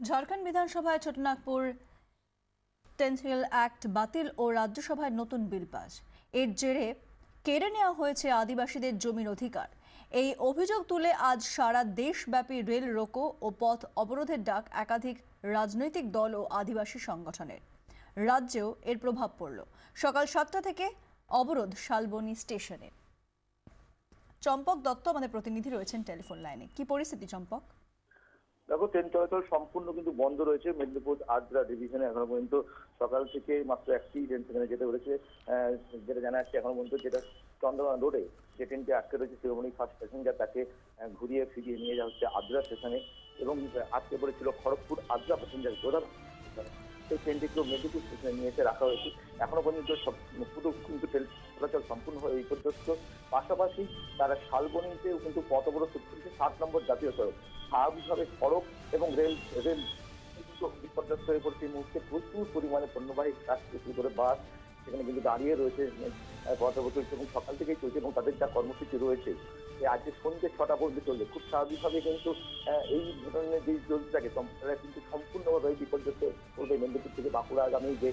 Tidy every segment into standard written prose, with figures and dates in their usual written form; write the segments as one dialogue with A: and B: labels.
A: ঝাড়খণ্ড বিধানসভায় ছোটনাগপুর টেন্সিয়াল অ্যাক্ট বাতিল ও রাজ্যসভায় নতুন বিল পাস। এর জেরে কেড়ে নেওয়া হয়েছে আদিবাসীদের জমির অধিকার। এই অভিযোগ তুলে আজ সারা দেশব্যাপী রেল রোকো ও পথ অবরোধের ডাক একাধিক রাজনৈতিক দল ও আদিবাসী সংগঠনের। রাজ্যেও এর প্রভাব পড়ল। সকাল 7টা থেকে অবরোধ শালবনী স্টেশনে। চম্পক দত্ত আমাদের প্রতিনিধি রয়েছেন টেলিফোন লাইনে। কি পরিস্থিতি চম্পক?
B: দেখো, ট্রেন চলাচল সম্পূর্ণ কিন্তু বন্ধ রয়েছে মেদিনীপুর আদ্রা ডিভিশনে। এখনো পর্যন্ত সকাল থেকে মাত্র একটি ট্রেন সেখানে যেতে পেরেছে। যেটা জানা যাচ্ছে এখনো পর্যন্ত যেটা চন্দ্রকোনা রোডে যে ট্রেনটি আটকে রয়েছে শিরোমণি ফার্স্ট প্যাসেঞ্জার, তাকে ঘুরিয়ে ফিরিয়ে নিয়ে যাওয়া হচ্ছে আদ্রা স্টেশনে এবং আটকে পড়েছিল খড়গপুর আদ্রা প্যাসেঞ্জার প্রধান। সেই ট্রেনটিকেও মেদিনীপুর স্টেশনে নিয়ে এসে রাখা হয়েছে। এখনো পর্যন্ত পুরো কিন্তু ট্রেন চলাচল সম্পূর্ণভাবে বিপর্যস্ত। পাশাপাশি তারা শালবনীতেও কিন্তু পথ অবরোধ করছে। 7 নম্বর জাতীয় সড়ক স্বাভাবিকভাবে সড়ক এবং রেল কিন্তু বিপর্যস্ত হয়ে পড়ছে। এই মুহূর্তে প্রচুর পরিমাণে পণ্যবাহী কাজ শুরু করে বাস সেখানে কিন্তু দাঁড়িয়ে রয়েছে, পথ অবরোধ চলছে এবং সকাল থেকেই চলছে এবং তাদের যা কর্মসূচি রয়েছে আজকে সন্ধ্যে 6টা পর্যন্ত চলবে। খুব স্বাভাবিকভাবে কিন্তু এই ধরনের যে চলতে থাকে তারা কিন্তু সম্পূর্ণভাবে বিপর্যস্ত করবে। মেদিনীপুর থেকে বাঁকুড়াগামী যে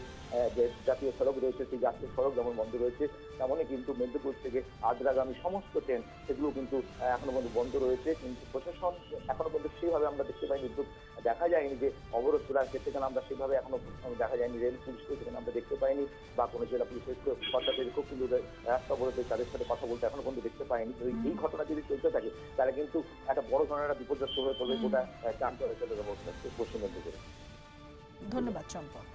B: জাতীয় সড়ক রয়েছে সেই জাতীয় সড়ক যেমন বন্ধ রয়েছে, তেমনই কিন্তু মেদিনীপুর থেকে আদ্রাগামী সমস্ত ট্রেন সেগুলো কিন্তু এখনো পর্যন্ত বন্ধ রয়েছে। কিন্তু প্রশাসন এখনো পর্যন্ত সেভাবে আমরা দেখতে পাইনি, উদ্যোগ দেখা যায়নি যে অবরোধ তোলার ক্ষেত্রে সেখানে আমরা সেভাবে এখনো দেখা যায়নি। রেল পুলিশকেও সেখানে আমরা দেখতে পাইনি বা কোনো জেলা পুলিশের কর্তাদেরকেও কিন্তু রাস্তা অবরোধে তাদের সাথে কথা বলতে এখনো পর্যন্ত দেখতে পাইনি। তো এই ঘটনা যদি চলতে থাকে তাহলে কিন্তু একটা বড় ধরনের একটা বিপর্যস্ত হয়ে পড়বে গোটা চাঞ্চল্য ব্যবস্থা পশ্চিম মেদিনীপুরে।
A: ধন্যবাদ চম্পক।